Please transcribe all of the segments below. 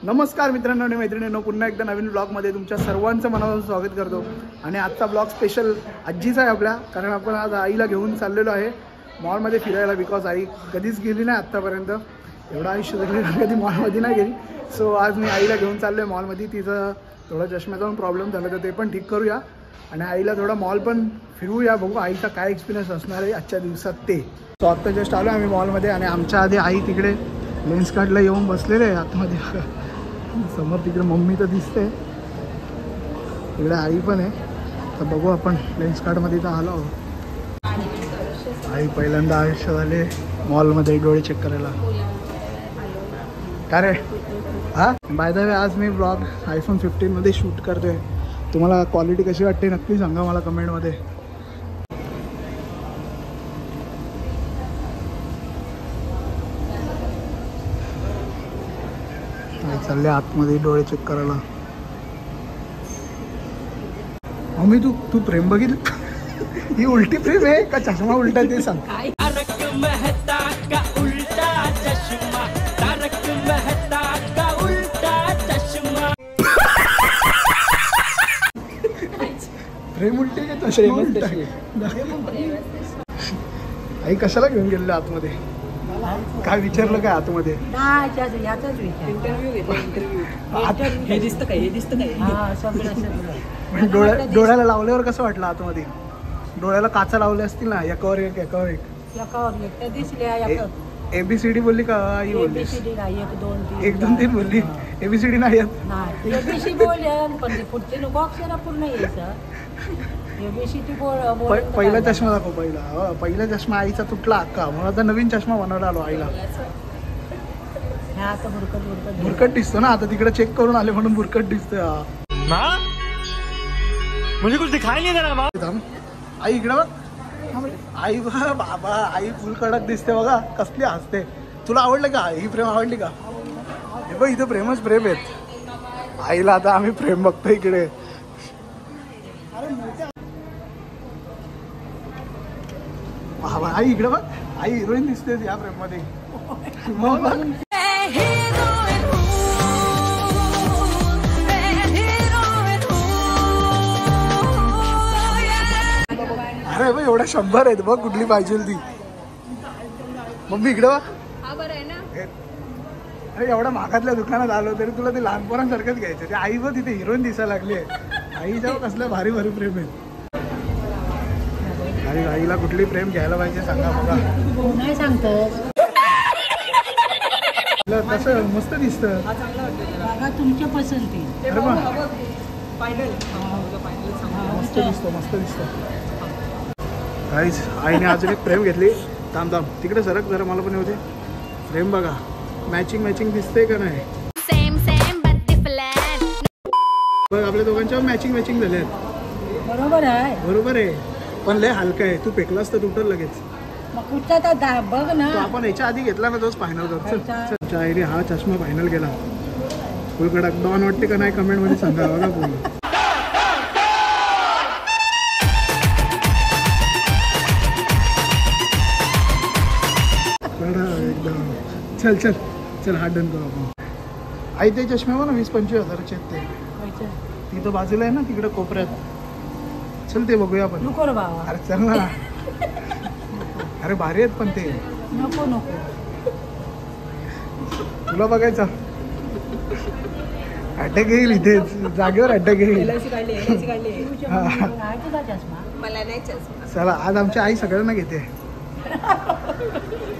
नमस्कार मित्रांनो आणि मैत्रिणींनो, पुन्हा एकदा नवीन ब्लॉगमध्ये तुमच्या सर्वांचं मनापासून स्वागत करतो। आणि आजचा ब्लॉग स्पेशल आजीचा आहे आपल्या, कारण आपण आज आईला घेऊन चाललेलो आहे मॉलमध्ये फिरायला। बिकॉज आई कधीच गेली नाही आत्तापर्यंत, एवढं आयुष्य जगलेलं कधी मॉलमध्ये नाही गेली। सो आज मी आईला घेऊन चाललो आहे मॉलमध्ये। तिचं थोडा चष्म्याचा पण प्रॉब्लेम झाला तर ते पण ठीक करूया आणि आईला थोडा मॉल पण फिरवूया, बघू आईचा काय एक्सपिरियन्स असणार आहे आजच्या दिवसात ते। सो आत्ता जस्ट आलो आम्ही मॉलमध्ये आणि आमच्या आधी आई तिकडे लेन्स कार्डला येऊन बसलेले आहे आतमध्ये। समोर तिकडे मम्मी तर दिसते, तिकडे आई पण आहे। तर बघू आपण लेन्स कार्डमध्ये तर आलो। आई पहिल्यांदा आयुष्य झाले मॉलमध्ये डोळे चेक करायला। काय रे? हां, बाय द वे आज मी ब्लॉग आयफोन 15मध्ये शूट करतोय। तुम्हाला क्वालिटी कशी वाटते नक्की सांगा मला कमेंटमध्ये। चालले आतमध्ये डोळे चेक करायला। मम्मी तू प्रेम बघितलं? ही उलटी प्रेम आहे का चष्मा उलटा ते सांग। प्रेम उलटे का चष्मा उलटा? आई कशाला घेऊन गेलेले आतमध्ये? काय विचारलं काय आतमध्ये? डोळ्याला लावल्यावर कसं वाटलं आतमध्ये? डोळ्याला काचा लावल्या असतील ना, एकावर एक एकावर एक ABCD बोलली का आई? बोलली 1 2 3 बोलली। ABCD नाही येत। पहिला चष्मा दाखव। पहिला चष्मा आईचा तुटला अक्का, म्हणून आता नवीन चष्मा बनवायला आलो आईला। बुरकट दिसतो ना आता, तिकडे चेक करून आले म्हणून बुरकट दिसतोय। मुझे कुछ दिखाई नहीं दे रहा। आई इकडे बघ, आई बघ बाबा, आई फुल कडक दिसते बघा, कसली हसते। तुला आवडलं का? ही प्रेम आवडली का? हे बघ इथं प्रेमच प्रेम आहेत। आईला आता आम्ही प्रेम बघतो इकडे। आई इकडे बघ, आई हिरोईन दिसते या प्रेम मध्ये। अरे बघ एवढ्या 100 आहेत बघ, कुठली पाहिजे ती। मम्मी इकडे बघ। अरे एवढ्या महागातल्या दुकानात आलो तरी तुला ते लहानपणासारखंच घ्यायचं। ते आई बघ तिथे हिरोईन दिसायला लागली आहे। आईच्या कसलं भारी भारी प्रेम आहे। आईला कुठली प्रेम घ्यायला पाहिजे सांगा बघा। नाही सांगतोस कसं मस्त दिसतं बघा, तुमच्या पसंती। मस्त दिसतं मस्त दिसतं। गाईज आईने अजून एक फ्रेम घेतली। थांब थांब तिकडे सरक जरा, मला पण होते फ्रेम बघा। मॅचिंग दिसते का नाही? बघ आपल्या दोघांच्या मॅचिंग झाले आहेत। बरोबर आहे, बरोबर आहे, पण लय हलका आहे। तू फेकलास तर तुटल लगेच। मग कुठचा तर बघ ना, तो आपण याच्या आधी घेतला ना, तोच फायनल कर। चल आईने हा चष्मा फायनल केला। फुल कडक डॉन वाटते का नाही कमेंट मध्ये सांगा बघा फुल। एकदम चल चल चल हात डन करू आपण। आई ते चष्मे बघ ना 20-25 हजाराचे आहेत ते। तिथं बाजूला आहे ना तिकडे कोपऱ्यात, चल ते बघूया आपण। नको रे बाबा। अरे चल ना। अरे भारी आहेत पण ते। नको तुला बघायचं? अटॅक येईल इथे जागेवर, अटॅक येईल। मला नाही चष्मा। चला आज आमची आई सगळ्यांना घेते।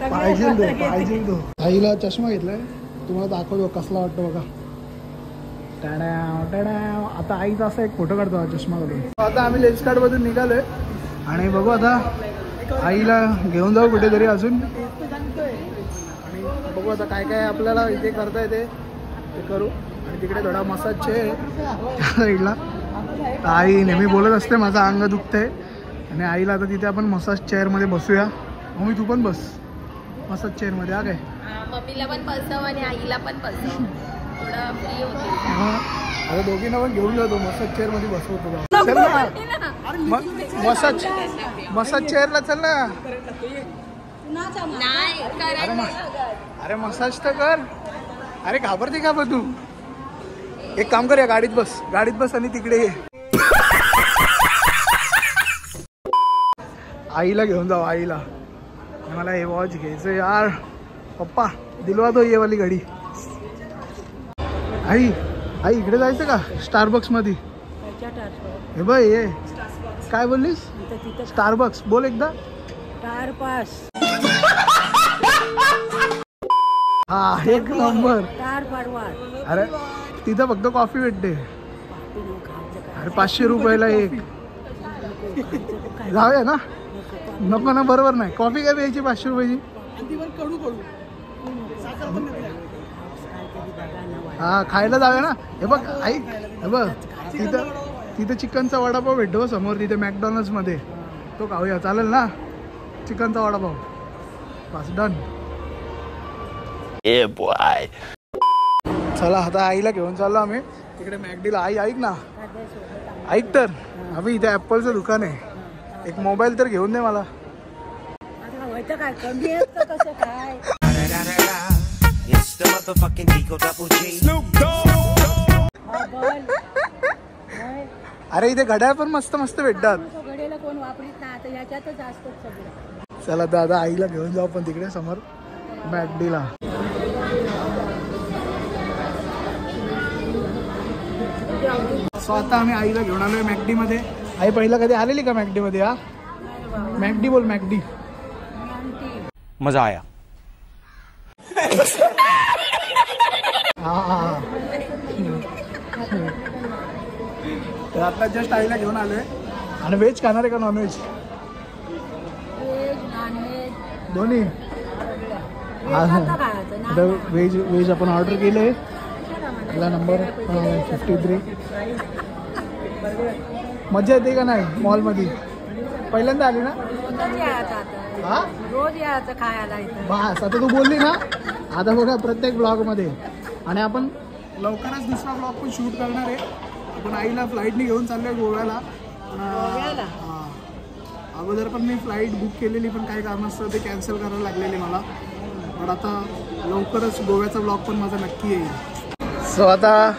पाहिजे दो। आईला चष्मा घेतलाय, तुम्हाला दाखवतो कसला वाटतो बघा। आता आईचा असा एक फोटो काढतो हा चष्मा घालून। आता आम्ही लेन्स कार्ड मधून निघालोय आणि बघू आता आईला घेऊन जाऊ कुठेतरी अजून। आणि बघू आता काय काय आपल्याला इथे करता येते ते करू। आणि तिकडे थोडा मसाज आहे त्या साईडला। आई नेहमी बोलत असते माझं अंग दुखतंय, आणि आईला आता तिथे आपण मसाज चेअरमध्ये बसूया। मम्मी तू पण बस मसाज चेअरमध्ये। आ काय मम्मीला पण बसव आणि आईला पण बसव, थोडं फ्री होते। आता दोघींना पण घेऊन जातो मसाज चेअरमध्ये बसवतो। मसाज चेअरला चल ना। नाही अरे मसाज तर कर। अरे घाबरते का बघ तू? एक काम कर, या गाडीत बस आणि तिकडे ये. आईला घेऊन जाऊ, आईला. मला हे वॉच घ्यायचं यार. पप्पा दिलवा दो ये वाली गाडी. आई आई इकडे जायचं का स्टारबक्स मध्ये? हे बघ ये काय बोललीस? स्टारबक्स बोल एकदा. Star pass. हा एक नंबर. स्टार पाडवार. अरे तिथं फक्त कॉफी भेटते. अरे 500 रुपयाला एक. जाऊया ना? नको ना, बरोबर नाही. कॉफी काय प्यायची 500 रुपयाची? हा खायला जाऊया ना. हे बघ आई, हे बघ तिथं चिकनचा वडापाव भेटतो समोर, तिथे मॅकडॉनल्ड्स मध्ये. तो खाऊया, चालेल ना? चिकनचा वडापाव बस डन. चला आता आईला घेऊन चाललो आम्ही तिकडे मॅकडीला. आई ऐक ना, ऐक तर. अभि इथे ॲपलचं दुकान आहे, एक मोबाईल तर घेऊन दे मला. काय कमी आहेत का कसं काय? अरे इथे घड्याळ पण मस्त मस्त भेटतात. घड्याला कोण वापरीत नाही आता, ह्याच्यातच असतात सगळं. चला दादा आईला घेऊन जाऊ आपण तिकडे समोर मॅकडीला. सो आता आम्ही आईला घेऊन आलोय मॅकडी मध्ये. आई पहिला कधी आलेली का मॅकडी मध्ये? हा मॅकडी बोल, मॅकडी. मजा आया. हा तर आता जस्ट आईला घेऊन आलोय. आणि व्हेज खाणार आहे का नॉनव्हेज? दोन्ही. आता व्हेज आपण ऑर्डर केलंय. आपला नंबर 53. मजा येते का नाही मॉलमध्ये? पहिल्यांदा आली ना? हा रोज यायचं खायला इथं. बस आता तू बोलली ना, आता बघा प्रत्येक ब्लॉगमध्ये. आणि आपण लवकरच दुसरा ब्लॉग पण शूट करणार आहे. आपण आईला फ्लाईटने घेऊन चाललोय गोव्याला. अगोदर पण मी फ्लाईट बुक केलेली, पण काही काम असतं ते कॅन्सल करायला लागलेली मला. पण आता लवकरच गोव्याचा ब्लॉग पण माझा नक्की येईल. सो आता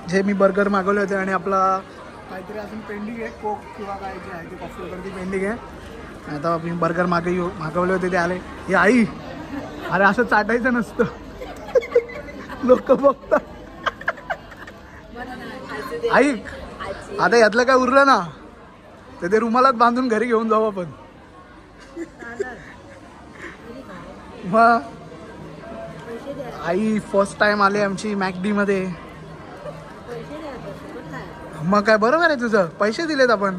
जे मी बर्गर मागवले होते आणि आपला काहीतरी अजून पेंडिंग आहे, कोक किंवा काय जे आहे ते कॉफी वगैरे ती पेंडिंग आहे. आता मी बर्गर मागवले होते ते आले. हे आई, अरे असं चाटायचं नसतं, लोक बघतात. ऐक, आता यातलं काय उरलं ना तर ते रुमालात बांधून घरी घेऊन जाऊ आपण. मग आई फर्स्ट टाइम आले आमची मॅकडी मध्ये. मग काय बरोबर आहे तुझं, पैसे दिलेत आपण.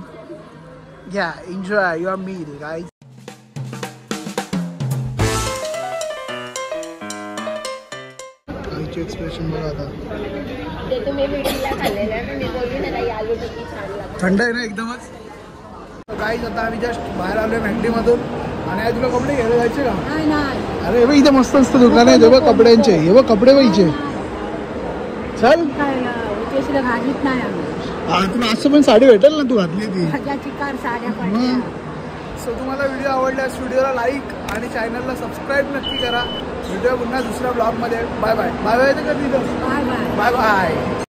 घ्या, एन्जॉय युअर मील गाईज. आईचे एक्सप्रेशन बघा आता. ते तुम्ही भेटीला खाल्लेलं आहे, मी बोलली ना काही आलू टिक्की छान लागते. थंड आहे ना एकदमच. गाईज आता आम्ही जस्ट बाहेर आलोय मॅकडीमधून. आणि आज तुला कपडे घ्यायला जायचे का? नाही. अरे बघ इथे मस्त मस्त दुकान आहे. बघ कपड्यांचे, हे बघ कपडे पाहिजे. चल उद्देशीला घालीत नाही आम्ही. तुला असं पण साडी भेटेल ना, तू घातली ती. सगळ्याची कार साड्या पाहिजे. सो तुम्हाला व्हिडिओ आवडल्यास व्हिडिओला लाईक आणि चॅनलला सबस्क्राईब नक्की करा. व्हिडिओ पुन्हा दुसऱ्या ब्लॉगमध्ये. Bye bye. Bye bye. Bye bye. Bye bye.